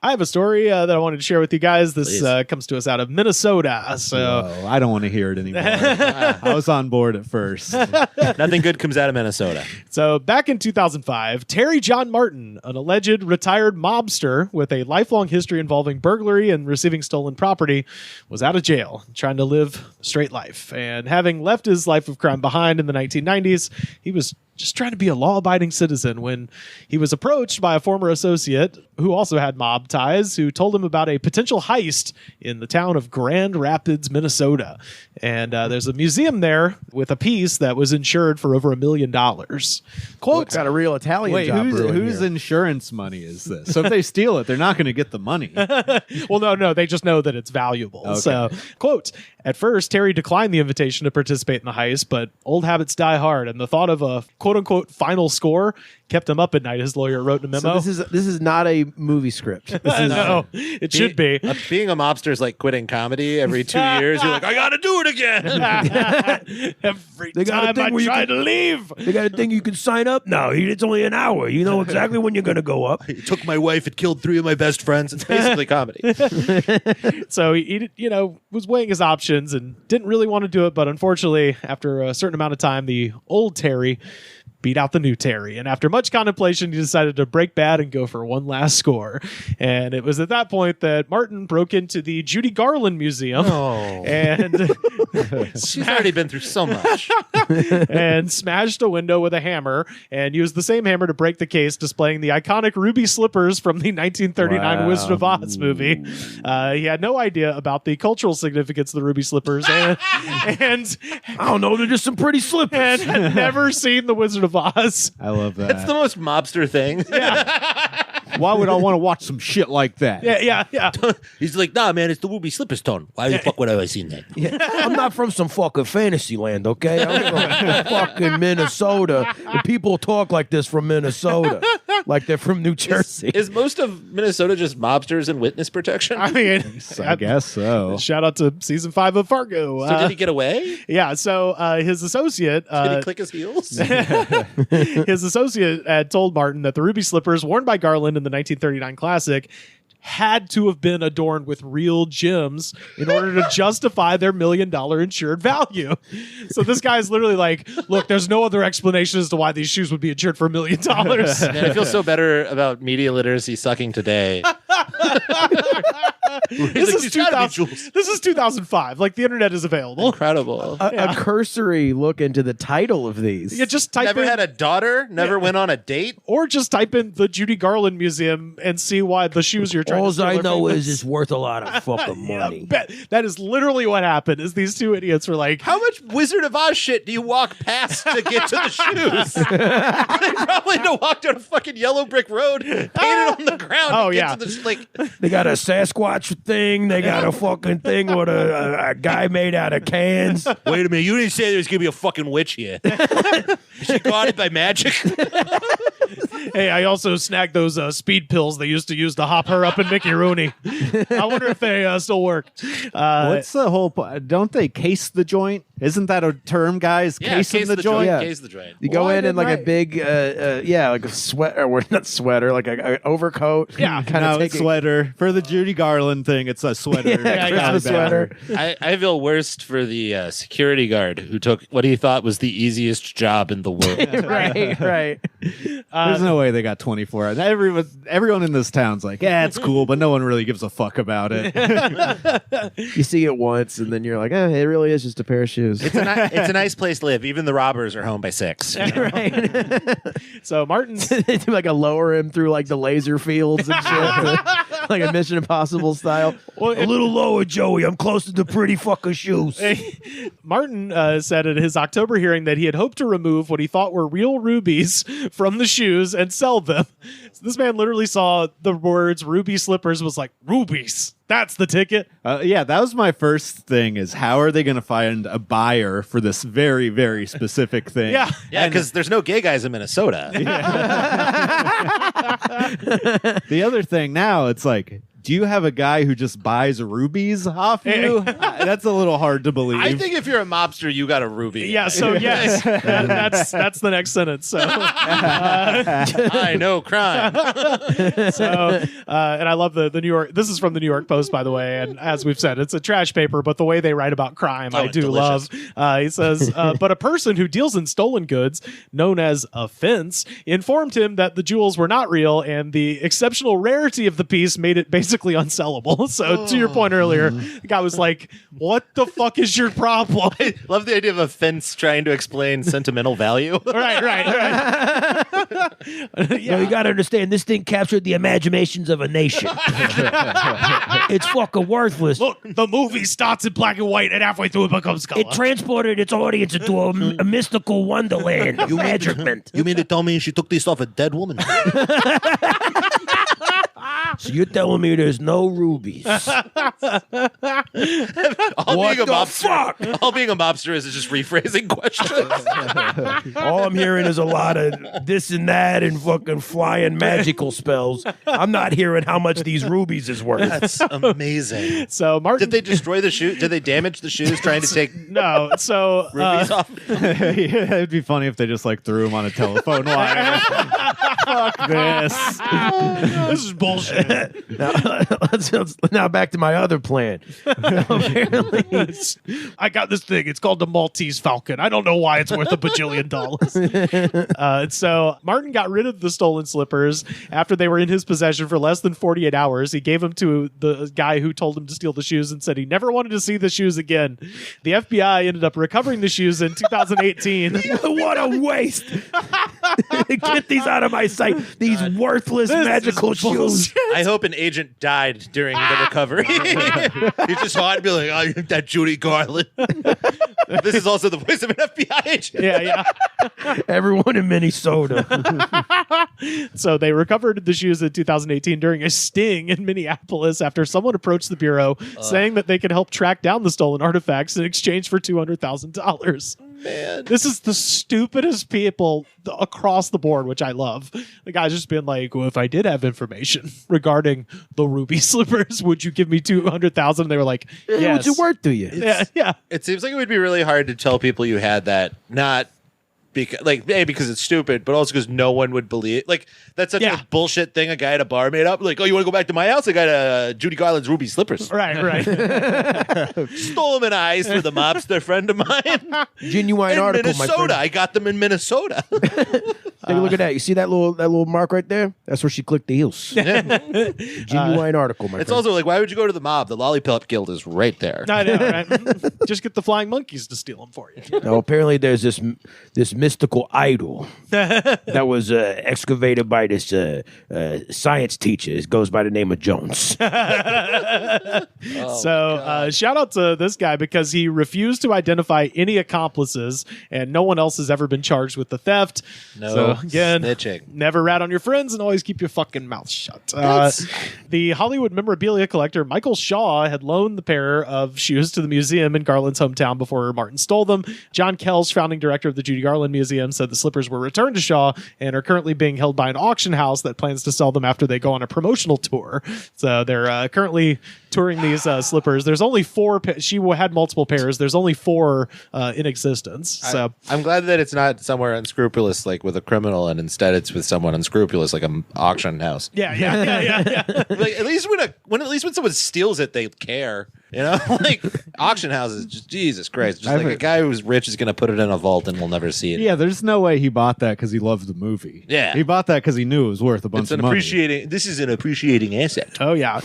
I have a story that I wanted to share with you guys. This comes to us out of Minnesota. So I don't want to hear it anymore. I was on board at first. Nothing good comes out of Minnesota. So back in 2005, Terry John Martin, an alleged retired mobster with a lifelong history involving burglary and receiving stolen property, was out of jail trying to live a straight life. And having left his life of crime behind in the 1990s, he was just trying to be a law-abiding citizen when he was approached by a former associate who also had mob ties, who told him about a potential heist in the town of Grand Rapids, Minnesota. And there's a museum there with a piece that was insured for over $1 million. Quote, got a real Italian job whose insurance money is this? So if they steal it, they're not going to get the money. Well, no, they just know that it's valuable. Okay. So, quote, at first, Terry declined the invitation to participate in the heist, but old habits die hard, and the thought of a quote-unquote final score kept him up at night, his lawyer wrote in a memo. So this is not a movie script. No, it should be. Being a mobster is like quitting comedy every 2 years. You're like, I got to do it again. Every They got a time thing I where you try can- to leave. They got a thing you can sign up. No, it's only an hour. You know exactly when you're going to go up. It took my wife. It killed 3 of my best friends. It's basically comedy. So he was weighing his options and didn't really want to do it, but unfortunately, after a certain amount of time, the old Terry beat out the new Terry. And after much contemplation, he decided to break bad and go for one last score. And it was at that point that Martin broke into the Judy Garland Museum. Oh. And She's already been through so much. and smashed a window with a hammer and used the same hammer to break the case, displaying the iconic ruby slippers from the 1939 Wow. Wizard of Oz movie. He had no idea about the cultural significance of the ruby slippers and I don't know. They're just some pretty slippers. had never seen the Wizard of Oz. I love that. That's the most mobster thing. Why would I want to watch some shit like that? Yeah. He's like, nah, man, it's the ruby slippers tone. Why the fuck would I have seen that? I'm not from some fucking fantasy land, okay? I'm from fucking Minnesota. And people talk like this from Minnesota, like they're from New Jersey. Is most of Minnesota just mobsters and witness protection? I mean, I guess so. shout out to season 5 of Fargo. So did he get away? Yeah, so his associate Did he click his heels? his associate had told Martin that the ruby slippers worn by Garland in the 1939 classic had to have been adorned with real gems in order to justify their $1 million insured value. So this guy's literally like, look, there's no other explanation as to why these shoes would be insured for $1 million. Man, I feel so better about media literacy sucking today. This is 2005. Like, the internet is available. Incredible. A cursory look into the title of these. Yeah, just type Never in, had a daughter? Never went on a date? or just type in the Judy Garland Museum and see why the shoes you're trying All to steal I are know famous. is it's worth a lot of fucking money. Bet. That is literally what happened. Is these two idiots were like, How much Wizard of Oz shit do you walk past to get to the shoes? They probably had to walk down a fucking yellow brick road, painted on the ground. Oh, to yeah. get to the, They got a Sasquatch thing. They got a fucking thing with a guy made out of cans. wait a minute, you didn't say there was going to be a fucking witch here. She got it by magic. hey, I also snagged those speed pills they used to use to hop her up in Mickey Rooney. I wonder if they still work. What's the whole don't they case the joint? Isn't that a term, guys? Casing the joint? Yeah. Case the joint. You go Why in didn't like I- a big, like a sweater, or not sweater, like an overcoat. Yeah. kind No, of it's sweater. For the Judy Garland thing, it's a sweater. Yeah, Christmas sweater. I feel worst for the security guard who took what he thought was the easiest job in the world. right. There's no way they got 24 hours. Everyone in this town's like, yeah, it's cool, but no one really gives a fuck about it. You see it once, and then you're like, it really is just a pair of shoes. It's a nice place to live. Even the robbers are home by 6. right. So Martin's They do like a lower him through like the laser fields and shit, like a Mission Impossible style. Well, a little lower, Joey. I'm close to the pretty fucking shoes. Martin said at his October hearing that he had hoped to remove what he thought were real rubies from the shoes and sell them. So this man literally saw the words ruby slippers, was like, rubies. That's the ticket. Yeah, that was my first thing is how are they going to find a buyer for this very, very specific thing? Yeah. Yeah, because there's no gay guys in Minnesota. The other thing now, it's like do you have a guy who just buys rubies off you? That's a little hard to believe. I think if you're a mobster, you got a ruby. Yeah, so yes, that's the next sentence. So, I know crime. and I love the New York. This is from the New York Post, by the way, and as we've said, it's a trash paper, but the way they write about crime, I do delicious. love. He says, but a person who deals in stolen goods, known as a fence, informed him that the jewels were not real, and the exceptional rarity of the piece made it basically unsellable. So, to your point earlier, the guy was like, "What the fuck is your problem?" Love the idea of a fence trying to explain sentimental value. right. No, you got to understand, this thing captured the imaginations of a nation. It's fucking worthless. Look, the movie starts in black and white, and halfway through it becomes color. It transported its audience into a mystical wonderland of magicment. You mean to tell me she took this off a dead woman? So you're telling me there's no rubies? All What being a the mobster, fuck? all being a mobster is just rephrasing questions. All I'm hearing is a lot of this and that and fucking flying magical spells. I'm not hearing how much these rubies is worth. That's amazing. So Martin, Did they destroy the shoe? Did they damage the shoes trying to take no. So rubies off? Yeah, it'd be funny if they just like threw him on a telephone wire. Fuck this. this is bullshit. Now back to my other plan. Apparently, I got this thing. It's called the Maltese Falcon. I don't know why it's worth $1 bajillion. So Martin got rid of the stolen slippers after they were in his possession for less than 48 hours. He gave them to the guy who told him to steal the shoes and said he never wanted to see the shoes again. The FBI ended up recovering the shoes in 2018. what a waste! Get these out of my sight. These worthless magical shoes. I hope an agent died during the recovery. You just saw it and be like, "Oh, that Judy Garland." This is also the voice of an FBI agent. Yeah. Everyone in Minnesota. So they recovered the shoes in 2018 during a sting in Minneapolis after someone approached the bureau saying that they could help track down the stolen artifacts in exchange for $200,000. Man. This is the stupidest people across the board, which I love. The guy's just been like, well, if I did have information regarding the ruby slippers, would you give me $200,000? And they were like, yes. What's it worth to you? Yeah. It seems like it would be really hard to tell people you had that, not because, like, A, because it's stupid, but also because no one would believe it. Like, that's such a bullshit thing a guy at a bar made up. Like, oh, you want to go back to my house? I got Judy Garland's ruby slippers. Right. Stole them in ice with a mobster friend of mine. Genuine In article, my Minnesota. friend. I got them in Minnesota. Take a look at that. You see that little mark right there? That's where she clicked the heels. Genuine article, my It's friend. also like, why would you go to the mob? The Lollipop Guild is right there. I know, right? Just get the flying monkeys to steal them for you. Now, apparently, there's this mystical idol that was excavated by this science teacher. It goes by the name of Jones. Shout out to this guy because he refused to identify any accomplices, and no one else has ever been charged with the theft. No So, again, snitching. never rat on your friends and always keep your fucking mouth shut. The Hollywood memorabilia collector Michael Shaw had loaned the pair of shoes to the museum in Garland's hometown before Martin stole them. John Kells, founding director of the Judy Garland Museum, said the slippers were returned to Shaw and are currently being held by an auction house that plans to sell them after they go on a promotional tour. So they're currently touring these slippers. There's only 4. She had multiple pairs. There's only 4 in existence. So I'm glad that it's not somewhere unscrupulous like with a criminal, and instead it's with someone unscrupulous like an auction house. yeah. Like at least when someone steals it, they care. You know, like auction houses, just Jesus Christ, just like a guy who's rich is going to put it in a vault and we'll never see it. Yeah, there's no way he bought that because he loved the movie. Yeah. He bought that because he knew it was worth a bunch It's of an money. This is an appreciating asset. Oh, yeah.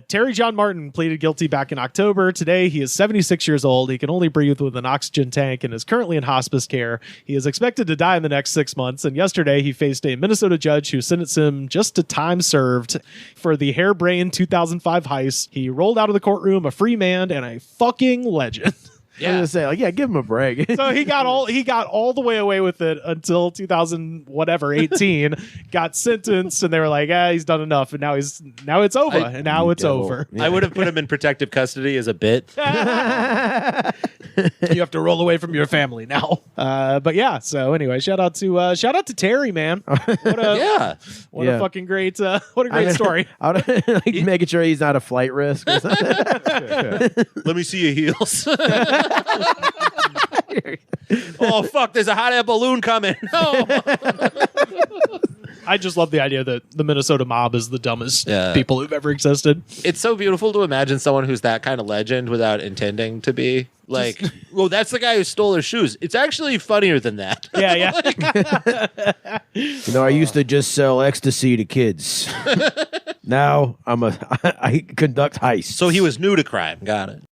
Terry John Martin pleaded guilty back in October. Today, he is 76 years old. He can only breathe with an oxygen tank and is currently in hospice care. He is expected to die in the next 6 months. And yesterday, he faced a Minnesota judge who sentenced him just to time served for the harebrained 2005 heist. He rolled out of the courtroom a free man and a fucking legend. I was gonna say, give him a break. So he got all the way away with it until 18, got sentenced, and they were like, he's done enough, and now it's over. I would have put him in protective custody as a bit. You have to roll away from your family now. But yeah. So anyway, shout out to Terry, man. What a what Yeah. a fucking great what a great story. Like making sure he's not a flight risk. Or something. Let me see your heels. Oh fuck! There's a hot air balloon coming. No. I just love the idea that the Minnesota mob is the dumbest Yeah. people who've ever existed. It's so beautiful to imagine someone who's that kind of legend without intending to be. Like, well, that's the guy who stole her shoes. It's actually funnier than that. Yeah. You know, I used to just sell ecstasy to kids. Now I conduct heists. So he was new to crime. Got it.